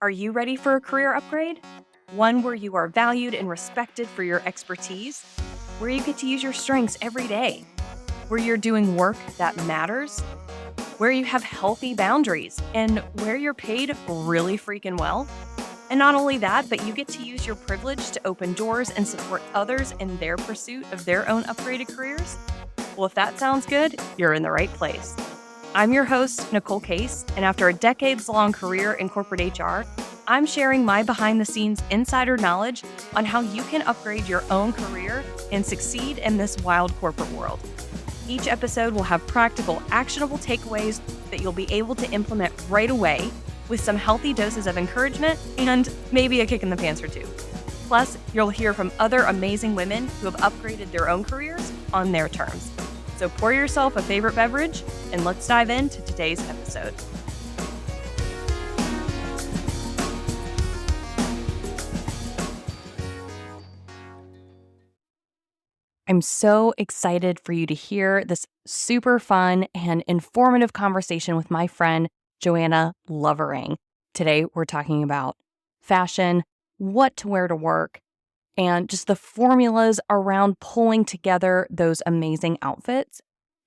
Are you ready for a career upgrade? One where you are valued and respected for your expertise, where you get to use your strengths every day, where you're doing work that matters, where you have healthy boundaries, and where you're paid really freaking well. And not only that, but you get to use your privilege to open doors and support others in their pursuit of their own upgraded careers? Well, if that sounds good, you're in the right place. I'm your host, Nicole Case, and after a decades-long career in corporate HR, I'm sharing my behind-the-scenes insider knowledge on how you can upgrade your own career and succeed in this wild corporate world. Each episode will have practical, actionable takeaways that you'll be able to implement right away with some healthy doses of encouragement and maybe a kick in the pants or two. Plus, you'll hear from other amazing women who have upgraded their own careers on their terms. So pour yourself a favorite beverage and let's dive into today's episode. I'm so excited for you to hear this super fun and informative conversation with my friend, Joanna Lovering. Today, we're talking about fashion, what to wear to work, and just the formulas around pulling together those amazing outfits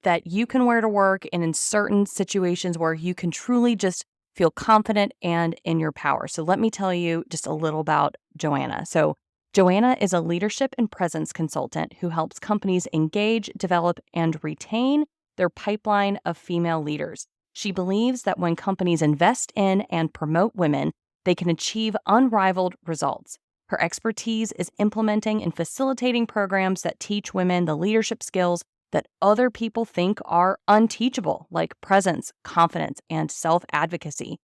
that you can wear to work and in certain situations where you can truly just feel confident and in your power. So let me tell you just a little about Joanna. So Joanna is a leadership and presence consultant who helps companies engage, develop, and retain their pipeline of female leaders. She believes that when companies invest in and promote women, they can achieve unrivaled results. Her expertise is implementing and facilitating programs that teach women the leadership skills that other people think are unteachable, like presence, confidence, and self-advocacy.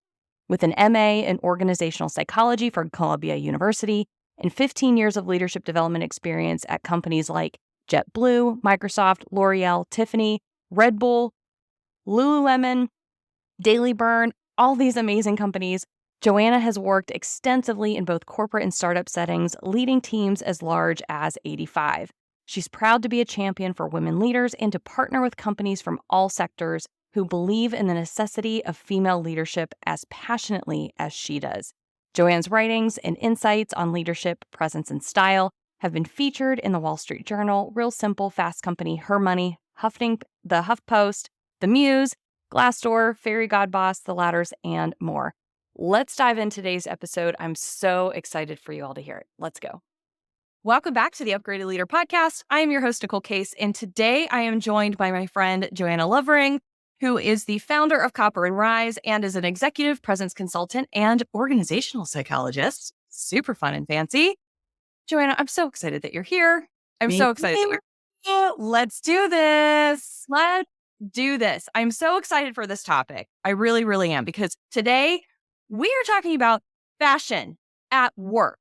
With an MA in organizational psychology from Columbia University and 15 years of leadership development experience at companies like JetBlue, Microsoft, L'Oreal, Tiffany, Red Bull, Lululemon, Daily Burn, all these amazing companies, Joanna has worked extensively in both corporate and startup settings, leading teams as large as 85. She's proud to be a champion for women leaders and to partner with companies from all sectors who believe in the necessity of female leadership as passionately as she does. Joanne's writings and insights on leadership, presence, and style have been featured in the Wall Street Journal, Real Simple, Fast Company, Her Money, the HuffPost, The Muse, Glassdoor, Fairy God Boss, The Ladders, and more. Let's dive into today's episode. I'm so excited for you all to hear it. Let's go. Welcome back to the Upgraded Leader Podcast. I am your host, Nicole Case, and today I am joined by my friend, Joanna Lovering, who is the founder of Copper and Rise and is an executive presence consultant and organizational psychologist. Super fun and fancy. Joanna, I'm so excited that you're here. I'm so excited that Let's do this. Let's do this. I'm so excited for this topic. I really, really am, because today we are talking about fashion at work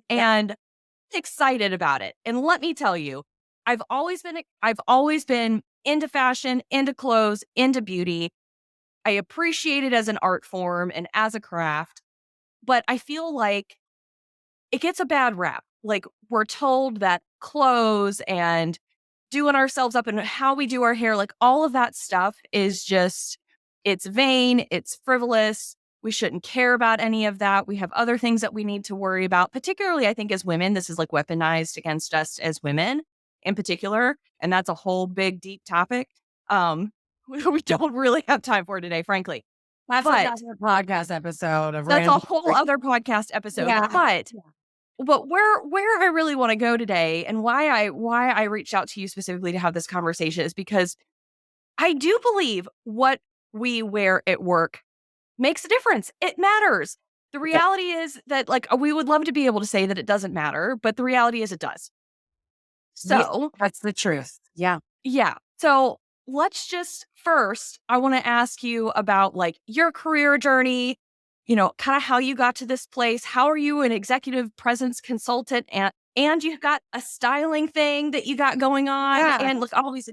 and excited about it. And let me tell you, I've always been into fashion, into clothes, into beauty. I appreciate it as an art form and as a craft, but I feel like it gets a bad rap. Like, we're told that clothes and doing ourselves up and how we do our hair, like all of that stuff is just, it's vain, it's frivolous. We shouldn't care about any of that. We have other things that we need to worry about, particularly, I think, as women. This is like weaponized against us as women in particular. And that's a whole big, deep topic. We don't really have time for today, frankly. That's a podcast episode of That's a whole other podcast episode. Yeah. But where I really want to go today, and why I reached out to you specifically to have this conversation, is because I do believe what we wear at work makes a difference. It matters. The reality is that, like, we would love to be able to say that it doesn't matter, but the reality is it does. So that's the truth. Yeah. Yeah. So let's just first, I want to ask you about like your career journey, kind of how you got to this place. How are you an executive presence consultant and you've got a styling thing that you got going on? Yeah. And look, always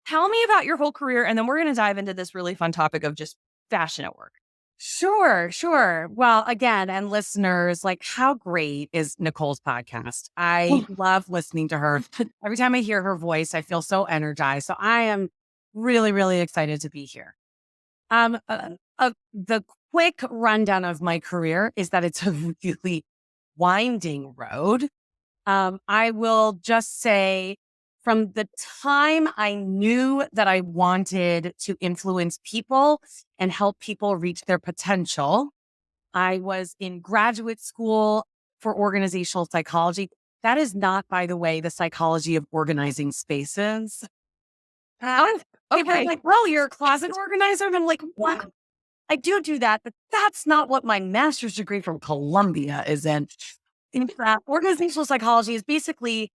tell me about your whole career. And then we're going to dive into this really fun topic of just fashion at work. Sure. Well, again, and listeners, like, how great is Nicole's podcast? I love listening to her. Every time I hear her voice, I feel so energized. So I am really, really excited to be here. The quick rundown of my career is that it's a really winding road. I will just say from the time I knew that I wanted to influence people and help people reach their potential, I was in graduate school for organizational psychology. That is not, by the way, the psychology of organizing spaces. People are like, well, you're a closet organizer. And I'm like, what? I do that, but that's not what my master's degree from Columbia is in. In fact, organizational psychology is basically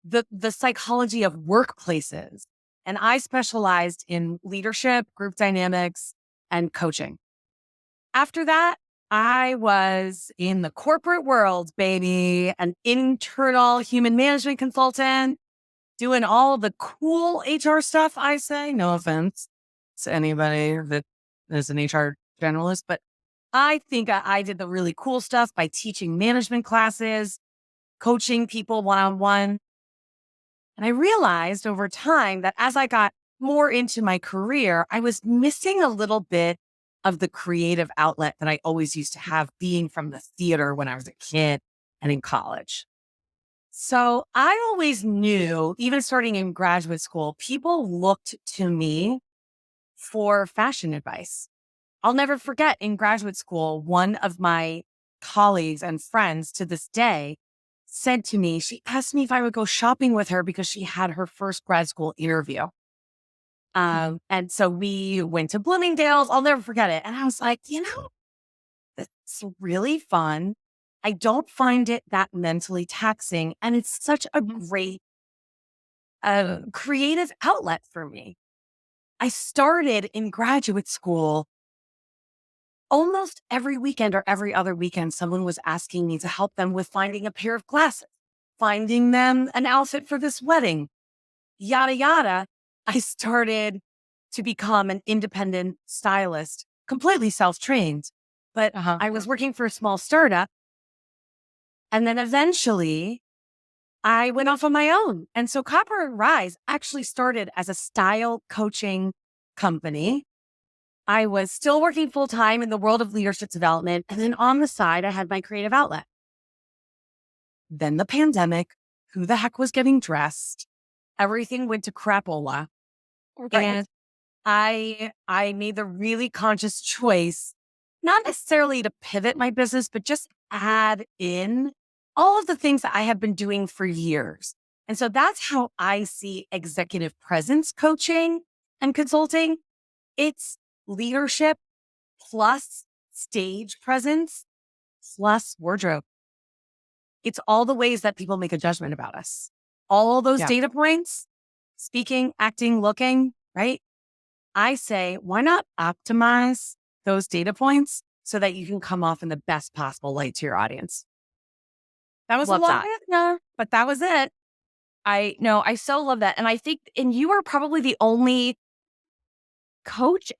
the psychology of workplaces. And I specialized in leadership, group dynamics, and coaching. After that, I was in the corporate world, baby, an internal human management consultant, doing all the cool HR stuff, I say. No offense to anybody that is an HR generalist, but I think I did the really cool stuff by teaching management classes, coaching people one-on-one. And I realized over time that as I got more into my career, I was missing a little bit of the creative outlet that I always used to have being from the theater when I was a kid and in college. So I always knew, even starting in graduate school, people looked to me for fashion advice. I'll never forget in graduate school, one of my colleagues and friends to this day said to me, she asked me if I would go shopping with her because she had her first grad school interview. And so we went to Bloomingdale's. I'll never forget it. And I was like, it's really fun. I don't find it that mentally taxing. And it's such a great creative outlet for me. I started in graduate school. Almost every weekend or every other weekend, someone was asking me to help them with finding a pair of glasses, finding them an outfit for this wedding, yada, yada. I started to become an independent stylist, completely self-trained, but I was working for a small startup. And then eventually I went off on my own. And so Copper and Rise actually started as a style coaching company. I was still working full time in the world of leadership development. And then on the side, I had my creative outlet. Then the pandemic, who the heck was getting dressed? Everything went to crapola. Okay. And I made the really conscious choice, not necessarily to pivot my business, but just add in all of the things that I have been doing for years. And so that's how I see executive presence coaching and consulting. It's leadership plus stage presence plus wardrobe. It's all the ways that people make a judgment about us. All those data points, speaking, acting, looking, right? I say, why not optimize those data points so that you can come off in the best possible light to your audience? That was a long answer, but that was it. I so love that. And I think, and you are probably the only coach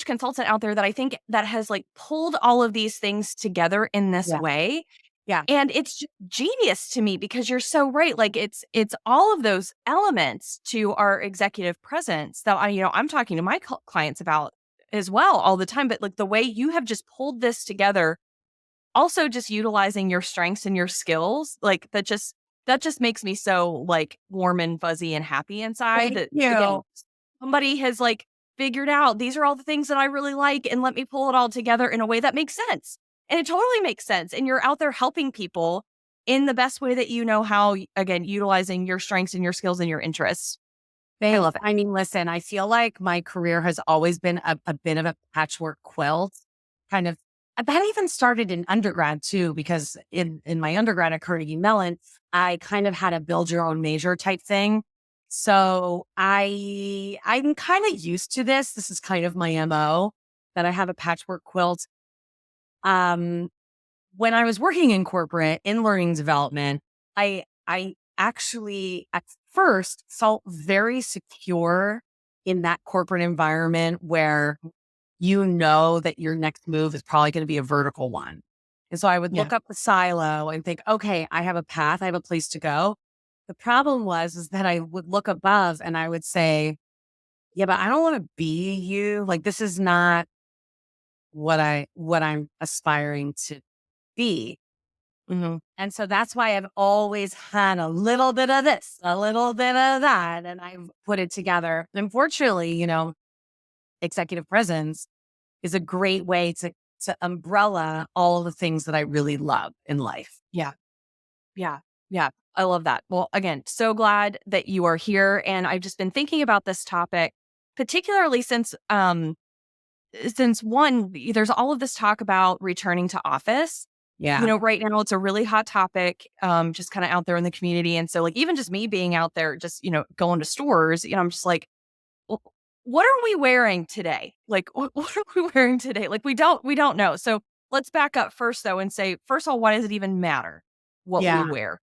consultant out there that I think that has like pulled all of these things together in this way. Yeah. And it's genius to me because you're so right. Like it's all of those elements to our executive presence that I'm talking to my clients about as well all the time. But like the way you have just pulled this together, also just utilizing your strengths and your skills, like that just makes me so like warm and fuzzy and happy inside. Thank you. Again, somebody has like figured out these are all the things that I really like and let me pull it all together in a way that makes sense. And it totally makes sense. And you're out there helping people in the best way that you know how, again, utilizing your strengths and your skills and your interests. I love it. I mean, listen, I feel like my career has always been a bit of a patchwork quilt. Kind of, that even started in undergrad too, because in my undergrad at Carnegie Mellon, I kind of had a build your own major type thing. So I'm kind of used to this. This is kind of my MO, that I have a patchwork quilt. When I was working in corporate in learning development, I actually at first felt very secure in that corporate environment where you know that your next move is probably going to be a vertical one. And so I would look up the silo and think, okay, I have a path, I have a place to go. The problem is that I would look above and I would say, yeah, but I don't want to be you. Like, this is not what I'm aspiring to be. Mm-hmm. And so that's why I've always had a little bit of this, a little bit of that, and I've put it together. Unfortunately, executive presence is a great way to umbrella all the things that I really love in life. Yeah. Yeah. Yeah. I love that. Well, again, so glad that you are here. And I've just been thinking about this topic, particularly since one, there's all of this talk about returning to office. Yeah. Right now it's a really hot topic, just kind of out there in the community. And so like, even just me being out there, just, going to stores, I'm just like, "Well, what are we wearing today? Like, what are we wearing today? Like, we don't know." So let's back up first though and say, first of all, why does it even matter what we Yeah. wear?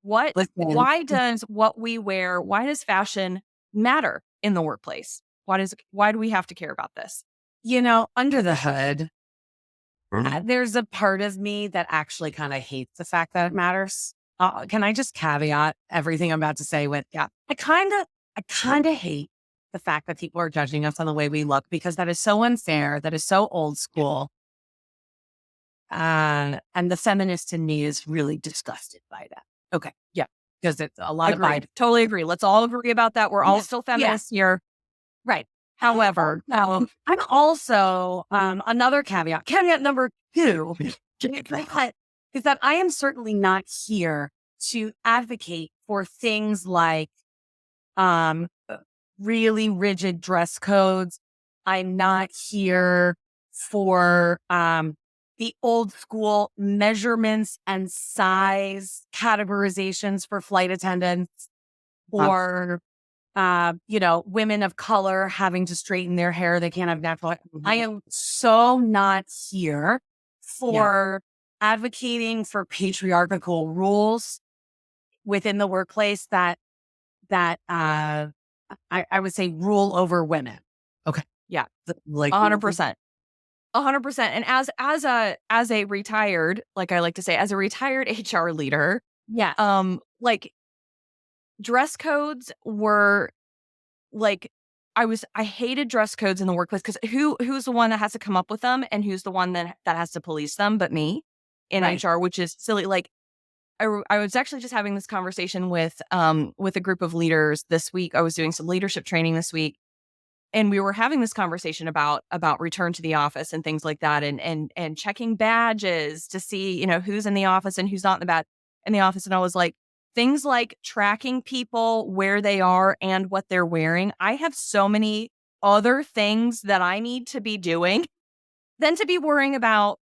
Listen, Why does what we wear, why does fashion matter in the workplace? Why do we have to care about this? under the hood, there's a part of me that actually kind of hates the fact that it matters. Can I just caveat everything I'm about to say with, Yeah. I kind of hate the fact that people are judging us on the way we look, because that is so unfair. That is so old school. And the feminist in me is really disgusted by that. Okay. Yeah. Because it's a lot of Agreed. Totally agree. Let's all agree about that. We're all still feminists here. Right. However, I'm also another caveat number 2 is that I am certainly not here to advocate for things like really rigid dress codes. I'm not here for the old school measurements and size categorizations for flight attendants, or women of color having to straighten their hair. They can't have natural hair. I am so not here for advocating for patriarchal rules within the workplace that I would say rule over women. Okay. yeah, Like 100%. 100%. And as a retired, like I like to say, as a retired HR leader, yeah. like dress codes were like I hated dress codes in the workplace because who's the one that has to come up with them and who's the one that has to police them but me in Right. HR, which is silly. Like I was actually just having this conversation with a group of leaders this week. I was doing some leadership training this week, and we were having this conversation about return to the office and things like that, and checking badges to see who's in the office and who's not in the office. And I was like, things like tracking people where they are and what they're wearing. I have so many other things that I need to be doing than to be worrying about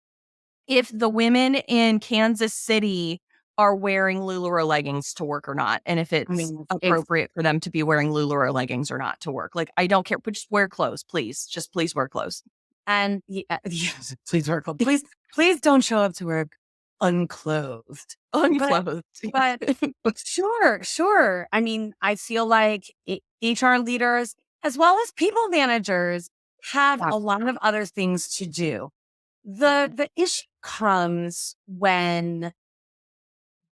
if the women in Kansas City are wearing LuLaRoe leggings to work or not, and if it's appropriate for them to be wearing LuLaRoe leggings or not to work. Like, I don't care, but just wear clothes, please. Just please wear clothes. And yes, please wear clothes. Please don't show up to work unclothed. But sure. I mean, I feel like HR leaders, as well as people managers, have a lot of other things to do. The issue comes when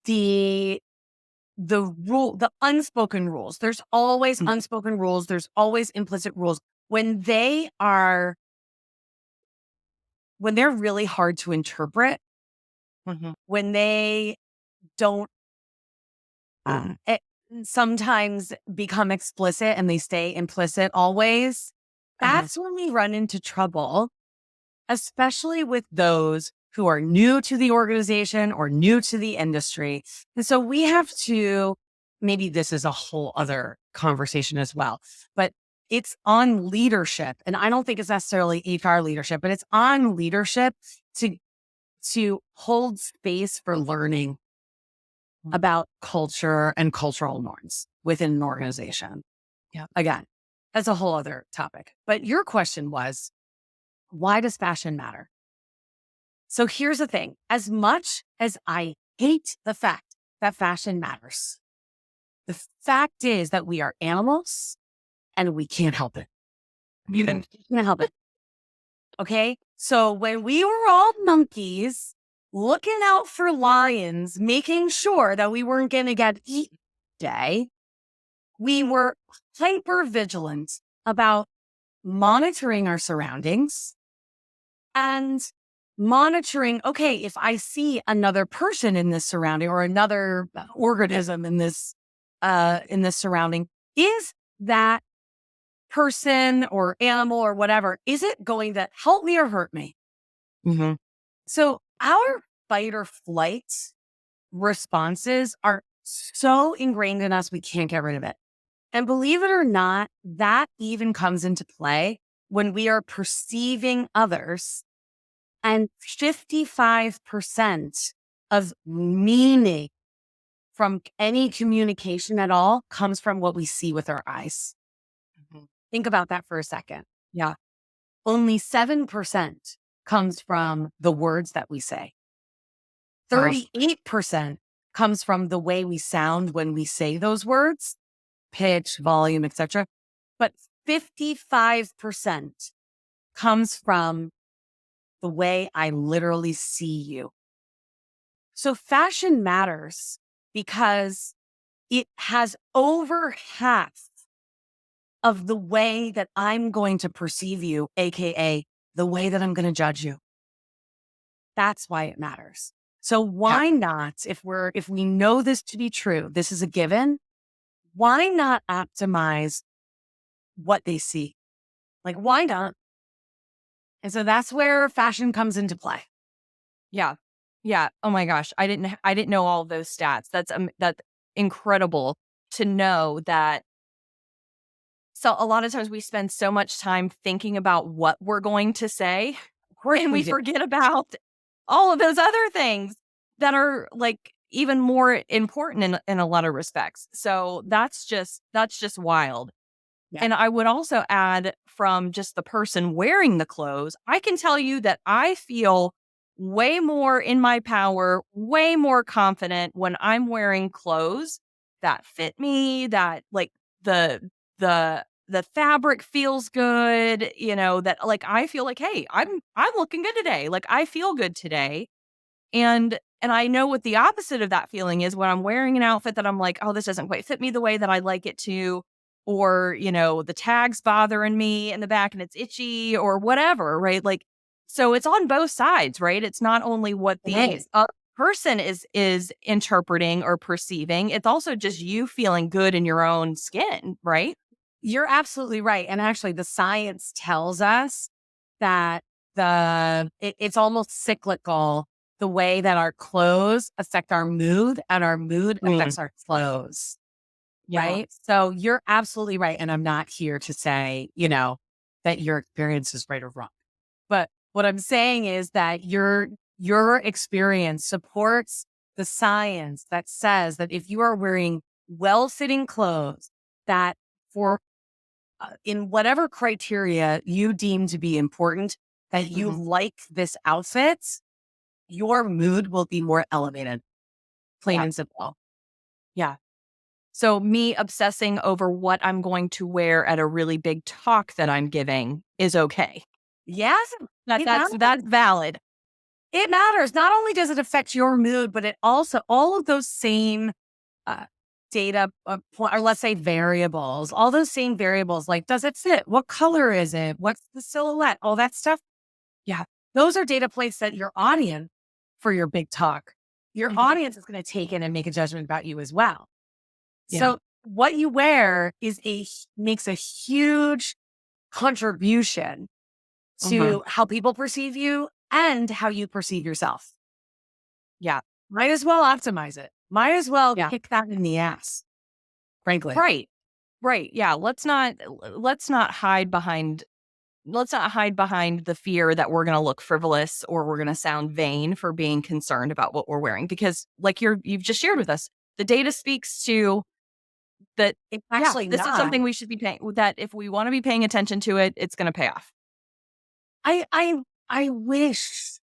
the unspoken rules. There's always unspoken rules. There's always implicit rules. When they're really hard to interpret, when they don't sometimes become explicit and they stay implicit always, that's when we run into trouble, especially with those who are new to the organization or new to the industry. And so we have to, maybe this is a whole other conversation as well, but it's on leadership. And I don't think it's necessarily HR leadership, but it's on leadership to hold space for learning about culture and cultural norms within an organization. Yeah. Again, that's a whole other topic. But your question was, why does fashion matter? So here's the thing. As much as I hate the fact that fashion matters, the fact is that we are animals and we can't help it. We can't help it. Okay? So when we were all monkeys looking out for lions, making sure that we weren't going to get eaten today, we were hyper vigilant about monitoring our surroundings and monitoring, okay, if I see another person in this surrounding or another organism in this surrounding, is that person or animal or whatever, is it going to help me or hurt me? Mm-hmm. So our fight or flight responses are so ingrained in us, we can't get rid of it. And believe it or not, that even comes into play when we are perceiving others. And 55% of meaning from any communication at all comes from what we see with our eyes. Mm-hmm. Think about that for a second. Yeah. Only 7% comes from the words that we say. Wow. 38% comes from the way we sound when we say those words, pitch, volume, etc. But 55% comes from the way I literally see you. So fashion matters because it has over half of the way that I'm going to perceive you, AKA the way that I'm going to judge you. That's why it matters. So why not, if we know this to be true, this is a given, why not optimize what they see? Like, why not? And so that's where fashion comes into play. Yeah. Yeah. Oh my gosh. I didn't know all of those stats. That's incredible to know that. So a lot of times we spend so much time thinking about what we're going to say, and we forget about all of those other things that are like even more important in a lot of respects. So that's just wild. Yeah. And I would also add, from just the person wearing the clothes, I can tell you that I feel way more in my power, way more confident when I'm wearing clothes that fit me, that like the fabric feels good, that like I feel like, hey, I'm looking good today. Like I feel good today. And I know what the opposite of that feeling is when I'm wearing an outfit that I'm like, oh, this doesn't quite fit me the way that I like it to, or, the tag's bothering me in the back and it's itchy or whatever, right? Like, so it's on both sides, right? It's not only what the other person is interpreting or perceiving, it's also just you feeling good in your own skin, right? You're absolutely right. And actually, the science tells us that it's almost cyclical, the way that our clothes affect our mood and our mood affects our clothes. Yeah. Right. So you're absolutely right. And I'm not here to say, that your experience is right or wrong. But what I'm saying is that your experience supports the science that says that if you are wearing well-fitting clothes that for in whatever criteria you deem to be important, that you like this outfit, your mood will be more elevated. Plain and simple. Yeah. So me obsessing over what I'm going to wear at a really big talk that I'm giving is okay. Yes, That's valid. It matters. Not only does it affect your mood, but it also, all of those same data, or let's say variables, all those same variables, like, does it fit? What color is it? What's the silhouette? All that stuff. Yeah. Those are data points that your audience, for your big talk, your audience is going to take in and make a judgment about you as well. Yeah. So what you wear makes a huge contribution to how people perceive you and how you perceive yourself. Yeah. Might as well optimize it. Might as well kick that in the ass, frankly. Right. Right. Yeah. Let's not hide behind the fear that we're going to look frivolous or we're going to sound vain for being concerned about what we're wearing, because like you've just shared with us, the data speaks to that. It's actually this is something we should be paying, that if we want to be paying attention to it, it's going to pay off. I wish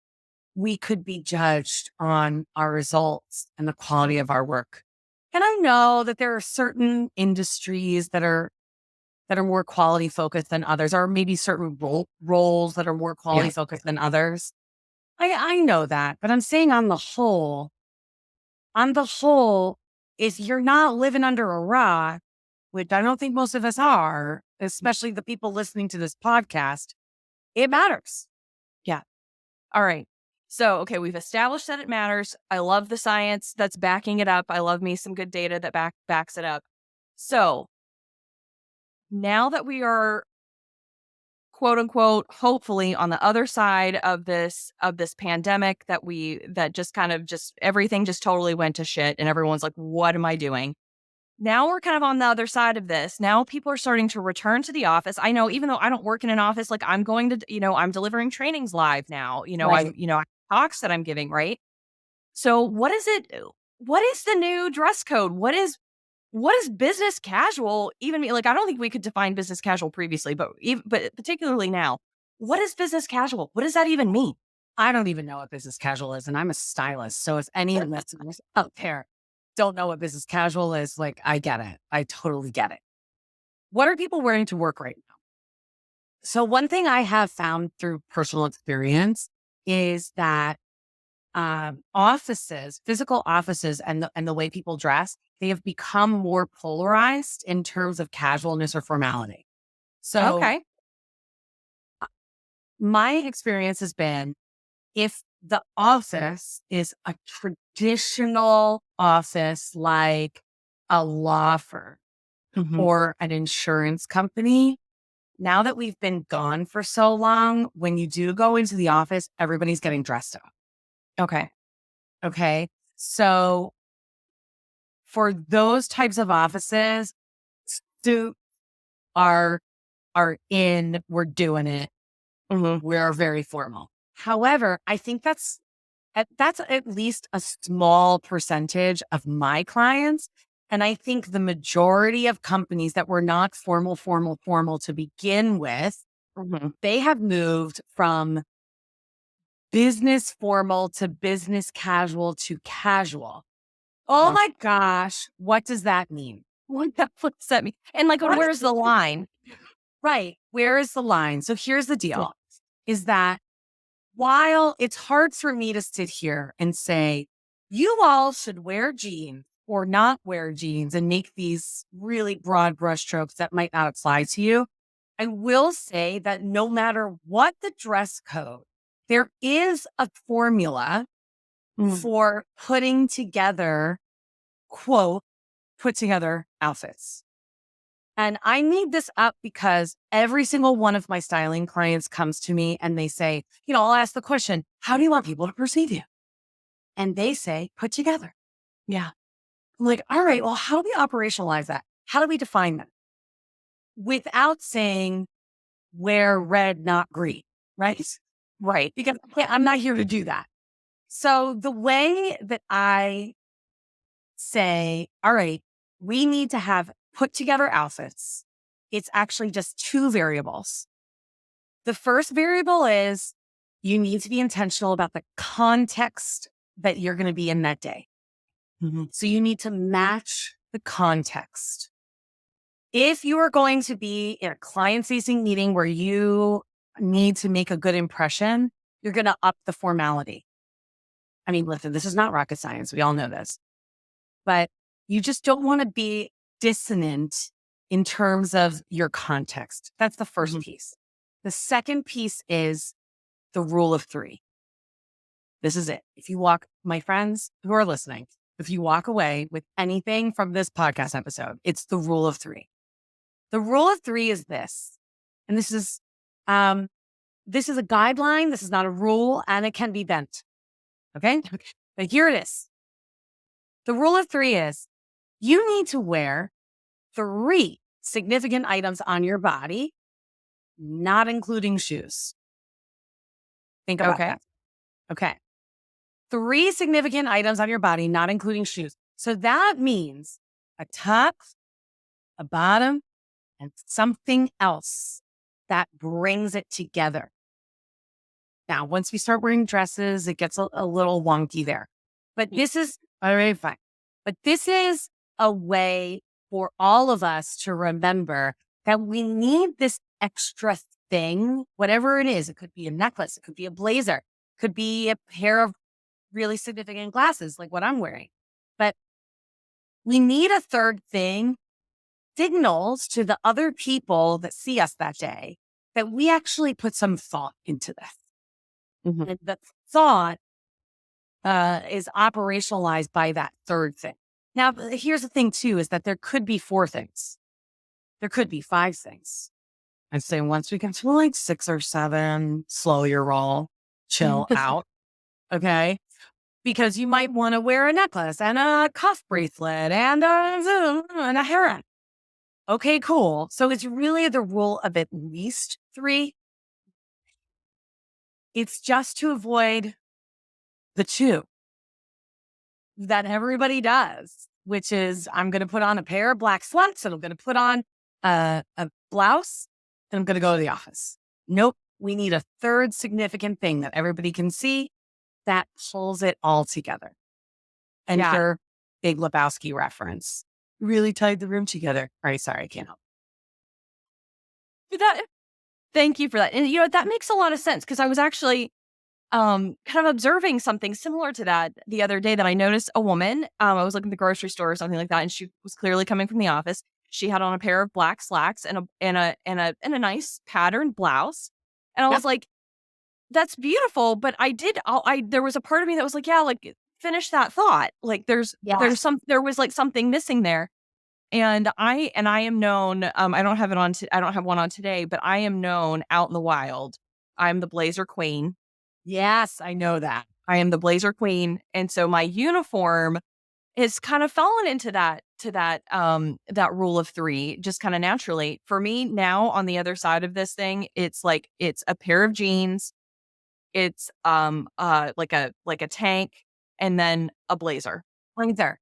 we could be judged on our results and the quality of our work. And I know that there are certain industries that are more quality focused than others, or maybe certain roles that are more quality focused than others. I know that, but I'm saying on the whole, if you're not living under a rock, which I don't think most of us are, especially the people listening to this podcast, it matters. Yeah. All right. So, okay, we've established that it matters. I love the science that's backing it up. I love me some good data that backs it up. So, now that we are quote unquote hopefully on the other side of this pandemic that just kind of just everything just totally went to shit and everyone's like, what am I doing? Now we're kind of on the other side of this. Now people are starting to return to the office. I know, even though I don't work in an office, like I'm going to, I'm delivering trainings live now. Right. I have talks that I'm giving, right? So what is it? What is the new dress code? What is business casual even mean? Like, I don't think we could define business casual previously, but particularly now, what is business casual? What does that even mean? I don't even know what business casual is, and I'm a stylist. So if any of listeners out there don't know what business casual is, like, I get it. I totally get it. What are people wearing to work right now? So one thing I have found through personal experience is that offices, physical offices, and the way people dress, they have become more polarized in terms of casualness or formality. So Okay. my experience has been, if the office is a traditional office like a law firm Hmm. or an insurance company, now that we've been gone for so long, when you do go into the office, everybody's getting dressed up. Okay. Okay. So for those types of offices, suits are in, we're doing it. Hmm. We're very formal. However, I think that's at least a small percentage of my clients. And I think the majority of companies that were not formal to begin with, Hmm. they have moved from business formal to business casual to casual. Oh my gosh, what does that mean? What does that mean? And like, What? where's the line? Right. Where is the line? So here's the Yeah. deal, is that while it's hard for me to sit here and say, you all should wear jeans or not wear jeans and make these really broad brushstrokes that might not apply to you, I will say that no matter what the dress code, there is a formula Mm. for putting together, quote, put together outfits. And I made this up because every single one of my styling clients comes to me and they say, I'll ask the question, how do you want people to perceive you? And they say, put together. Yeah. I'm like, all right, well, how do we operationalize that? How do we define that? Without saying wear red, not green, right? Right. Because I'm not here to do that. So the way that I say, all right, we need to have put together outfits, it's actually just two variables. The first variable is you need to be intentional about the context that you're going to be in that day. Hmm. So you need to match the context. If you are going to be in a client facing meeting where you need to make a good impression, you're going to up the formality. I mean, listen, this is not rocket science. We all know this, but you just don't want to be dissonant in terms of your context. That's the first Hmm. piece. The second piece is the rule of three. This is it. If you walk, my friends who are listening, if you walk away with anything from this podcast episode, it's the rule of three. The rule of three is this, and this is a guideline. This is not a rule, and it can be bent. Okay. But here it is. The rule of three is you need to wear three significant items on your body, not including shoes. Think about Okay. that. Okay. Three significant items on your body, not including shoes. So that means a top, a bottom, and something else that brings it together. Now, once we start wearing dresses, it gets a little wonky there. But this is all right, fine. But this is a way for all of us to remember that we need this extra thing, whatever it is. It could be a necklace, it could be a blazer, it could be a pair of really significant glasses like what I'm wearing. But we need a third thing, signals to the other people that see us that day that we actually put some thought into this. Mhm. And the thought is operationalized by that third thing. Now, here's the thing too, is that there could be four things. There could be five things. I'd say once we get to like six or seven, slow your roll, chill out. Okay. Because you might want to wear a necklace and a cuff bracelet and a hair. Okay, cool. So it's really the rule of at least three. It's just to avoid the two that everybody does, which is I'm going to put on a pair of black slacks and I'm going to put on a blouse and I'm going to go to the office. Nope. We need a third significant thing that everybody can see that pulls it all together. Enter Big Lebowski reference. Really tied the room together. All right, sorry, I can't help. Thank you for that. And that makes a lot of sense because I was actually kind of observing something similar to that the other day that I noticed a woman. I was looking at the grocery store or something like that, and she was clearly coming from the office. She had on a pair of black slacks and a nice patterned blouse. And I was like, that's beautiful. But there was a part of me that was like, yeah, like finish that thought. Like there was like something missing there. And I am known, I don't have one on today, but I am known out in the wild. I'm the blazer queen. Yes, I know that. I am the blazer queen. And so my uniform has kind of fallen into that rule of three, just kind of naturally. For me now on the other side of this thing, it's a pair of jeans, it's like a tank, and then a blazer. Right there.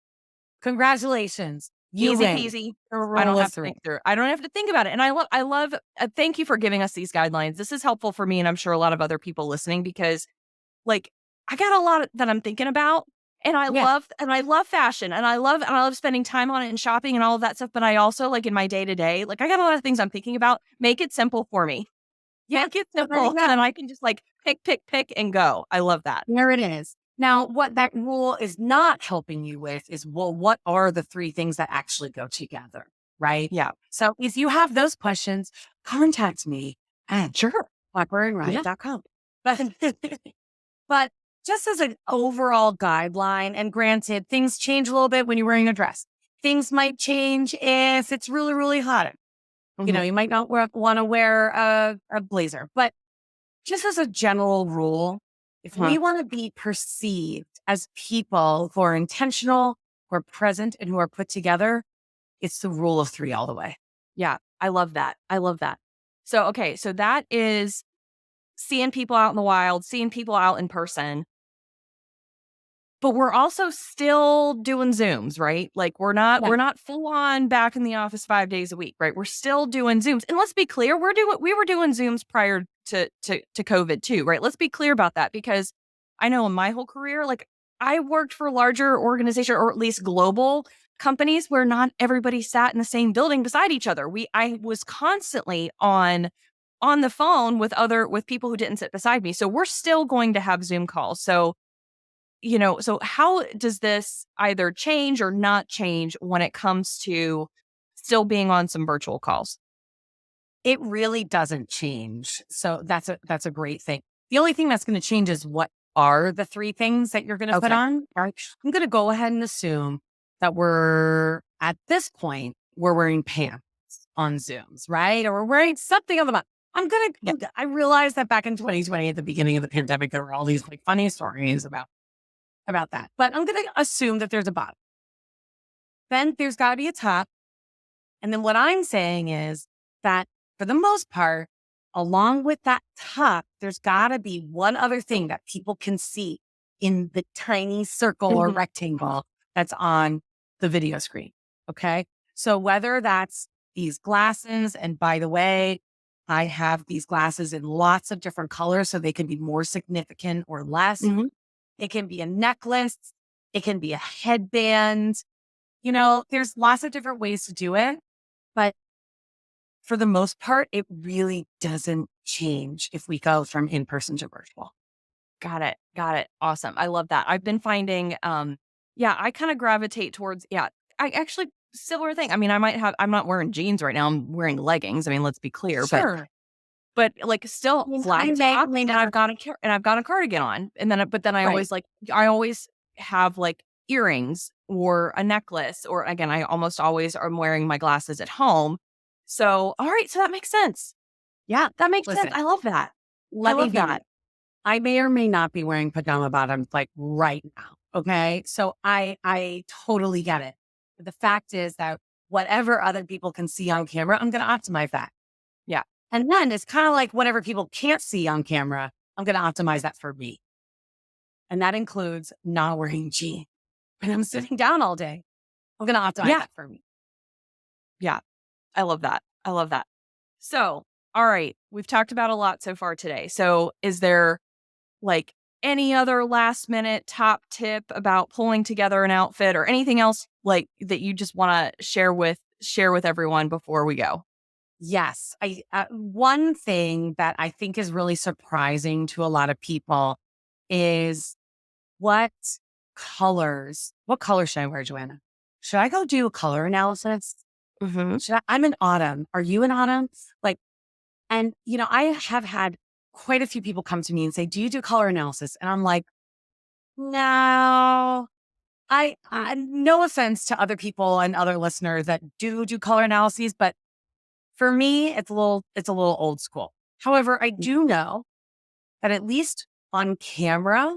Congratulations. Easy peasy. I don't have to think through it. I don't have to think about it. And I love, thank you for giving us these guidelines. This is helpful for me. And I'm sure a lot of other people listening, because like I got a lot that I'm thinking about, and I love fashion, and I love spending time on it and shopping and all of that stuff. But I also like in my day to day, like I got a lot of things I'm thinking about. Make it simple for me. Make it simple. And then I can just like pick and go. I love that. There it is. Now, what that rule is not helping you with is, well, what are the three things that actually go together? Right? Yeah. So if you have those questions, contact me at blackberryriot.com. But just as an overall guideline, and granted, things change a little bit when you're wearing a dress. Things might change if it's really, really hot. Mm-hmm. You might not want to wear a blazer, but just as a general rule, if we want to be perceived as people who are intentional, who are present, and who are put together, it's the rule of three all the way. Yeah. I love that. So, okay. So that is seeing people out in the wild, seeing people out in person. But we're also still doing Zooms, right? Like we're not full on back in the office 5 days a week, right? We're still doing Zooms. And let's be clear, we were doing Zooms prior to COVID too, right? Let's be clear about that, because I know in my whole career, like I worked for larger organizations, or at least global companies, where not everybody sat in the same building beside each other. I was constantly on the phone with people who didn't sit beside me. So we're still going to have Zoom calls. So so how does this either change or not change when it comes to still being on some virtual calls? It really doesn't change. So that's a great thing. The only thing that's going to change is what are the three things that you're going to put on. I'm going to go ahead and assume that at this point, we're wearing pants on Zooms, right? Or we're wearing something on the bottom. I realized that back in 2020, at the beginning of the pandemic, there were all these like funny stories about that. But I'm going to assume that there's a bottom. Then there's got to be a top. And then what I'm saying is that for the most part, along with that top, there's got to be one other thing that people can see in the tiny circle or rectangle that's on the video screen. Okay. So whether that's these glasses, and by the way, I have these glasses in lots of different colors so they can be more significant or less. It can be a necklace. It can be a headband. There's lots of different ways to do it. But for the most part, it really doesn't change if we go from in-person to virtual. Got it. Awesome. I love that. I've been finding, I kind of gravitate towards, I actually, similar thing. I mean, I'm not wearing jeans right now. I'm wearing leggings. I mean, let's be clear. Sure. but like still flat top, and I've got a cardigan on, and then but then I always have like earrings or a necklace, or again, I almost always am wearing my glasses at home. So all right, so that makes sense. Yeah, That makes listen, sense. I love that. I let me love be. that. I may or may not be wearing pajama bottoms like right now. Okay. So I totally get it. But the fact is that whatever other people can see on camera, I'm going to optimize that. Yeah. And then it's kind of like whatever people can't see on camera, I'm going to optimize that for me. And that includes not wearing jeans when I'm sitting down all day. I'm going to optimize that for me. Yeah. I love that. I love that. So, all right, we've talked about a lot so far today. So, is there like any other last minute top tip about pulling together an outfit or anything else like that you just want to share with everyone before we go? Yes. One thing that I think is really surprising to a lot of people is what color should I wear, Joanna? Should I go do a color analysis? Mm-hmm. I'm in autumn. Are you in autumn? And I have had quite a few people come to me and say, do you do color analysis? And I'm like, no, I no offense to other people and other listeners that do color analyses, but for me, it's a little old school. However, I do know that at least on camera,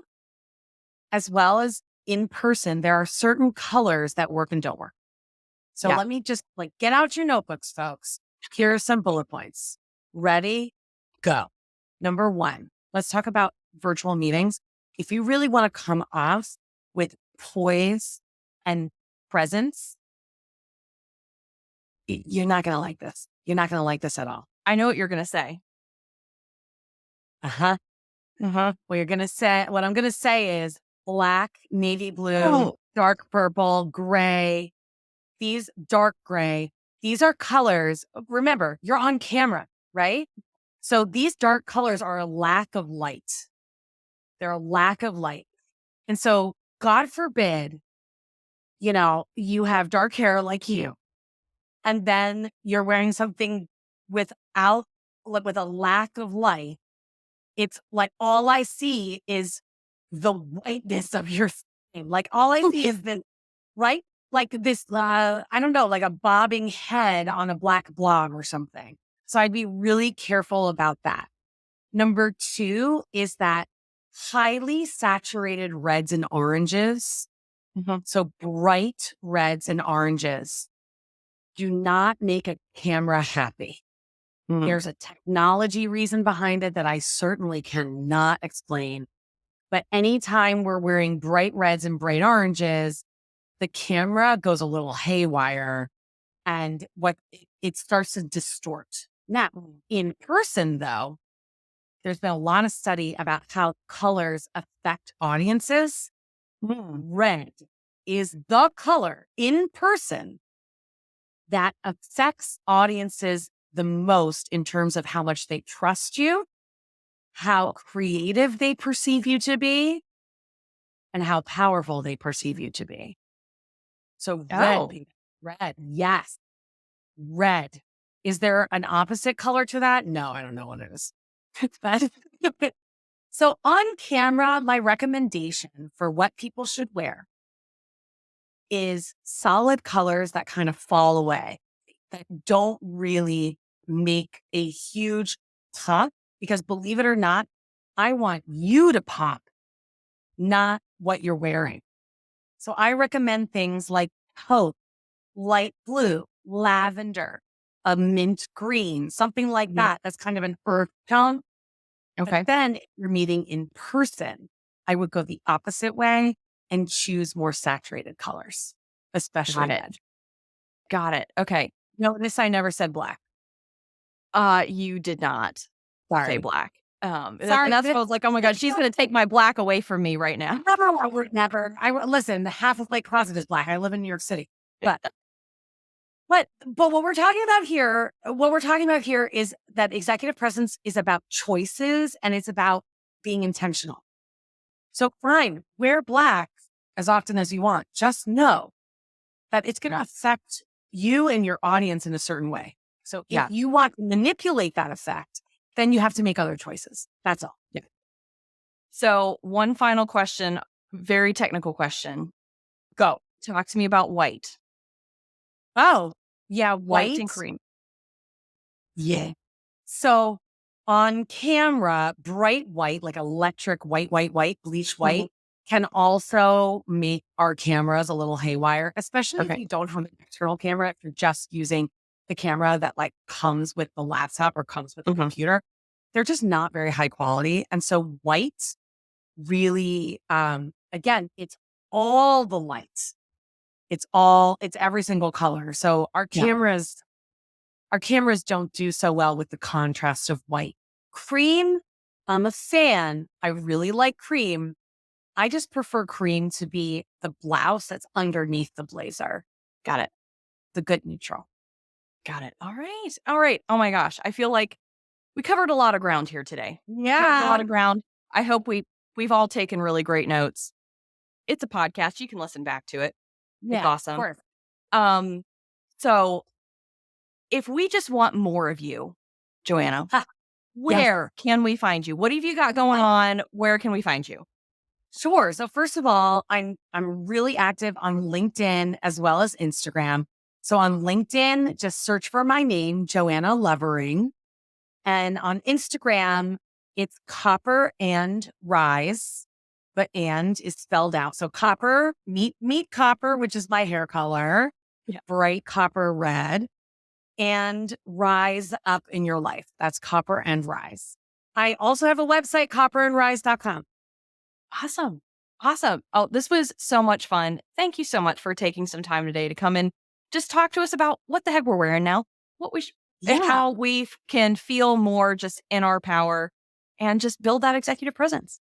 as well as in person, there are certain colors that work and don't work. So let me just get out your notebooks, folks. Here are some bullet points. Ready? Go. Number 1, let's talk about virtual meetings. If you really want to come off with poise and presence, you're not going to like this. You're not going to like this at all. I know what you're going to say. What I'm going to say is black, navy blue, dark purple, gray. These dark gray, these are colors. Remember, you're on camera, right? So these dark colors are a lack of light. They're a lack of light. And so God forbid, you have dark hair like you, and then you're wearing something with a lack of light. It's like all I see is the whiteness of your skin. Like all I see is this, right? Like this, I don't know, like a bobbing head on a black blob or something. So I'd be really careful about that. Number 2 is that highly saturated reds and oranges. So bright reds and oranges do not make a camera happy. There's a technology reason behind it that I certainly cannot explain. But anytime we're wearing bright reds and bright oranges, the camera goes a little haywire and it starts to distort. Now, in person, though, there's been a lot of study about how colors affect audiences. Red is the color in person that affects audiences the most in terms of how much they trust you, how creative they perceive you to be, and how powerful they perceive you to be. So red, yes, red. Is there an opposite color to that? No, I don't know what it is. So on camera, my recommendation for what people should wear is solid colors that kind of fall away, that don't really make a huge pop, because believe it or not, I want you to pop, not what you're wearing. So I recommend things like taupe, light blue, lavender, a mint green, something like that. That's kind of an earth tone. Okay. But then if you're meeting in person, I would go the opposite way and choose more saturated colors, especially red. Got it. Okay. Notice I never said black. You did not say black. Sorry. And that's why I was like, oh my God, she's going to take my black away from me right now. Never. Listen, half of Lake Closet is black. I live in New York City. But what we're talking about here is that executive presence is about choices and it's about being intentional. So fine, wear black as often as you want. Just know that it's going to affect you and your audience in a certain way. So if you want to manipulate that effect, then you have to make other choices. That's all. Yeah. So one final question, very technical question. Go. Talk to me about white. Oh, yeah. White White. and cream. Yeah. So on camera, bright white, like electric white, bleach white, can also make our cameras a little haywire, especially if you don't have an external camera. If you're just using the camera that like comes with the laptop or comes with the computer, they're just not very high quality. And so white really, again, it's all the lights. It's every single color. So our cameras don't do so well with the contrast of white. Cream, I'm a fan. I really like cream. I just prefer cream to be the blouse that's underneath the blazer. Got it. The good neutral. Got it. All right. All right. Oh my gosh. I feel like we covered a lot of ground here today. Yeah. A lot of ground. I hope we've all taken really great notes. It's a podcast. You can listen back to it. Yeah, it's awesome. Of course. So if we just want more of you, Joanna, where can we find you? What have you got going on? Where can we find you? Sure. So first of all, I'm really active on LinkedIn as well as Instagram. So on LinkedIn, just search for my name, Joanna Lovering. And on Instagram, it's Copper and Rise, but and is spelled out. So copper, meet copper, which is my hair color, bright copper red, and rise up in your life. That's Copper and Rise. I also have a website, copperandrise.com. Awesome. Awesome. Oh, this was so much fun. Thank you so much for taking some time today to come and just talk to us about what the heck we're wearing now, what we and how we can feel more just in our power and just build that executive presence.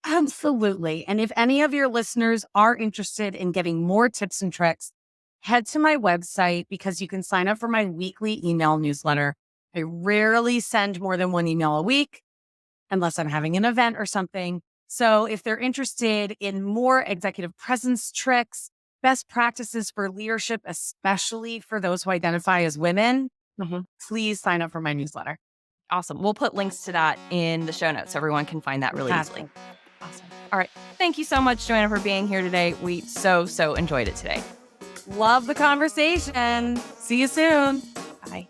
Absolutely. And if any of your listeners are interested in getting more tips and tricks, head to my website because you can sign up for my weekly email newsletter. I rarely send more than one email a week unless I'm having an event or something. So if they're interested in more executive presence tricks, best practices for leadership, especially for those who identify as women, please sign up for my newsletter. Awesome. We'll put links to that in the show notes so everyone can find that really easily. Awesome. All right. Thank you so much, Joanna, for being here today. We so enjoyed it today. Love the conversation. See you soon. Bye.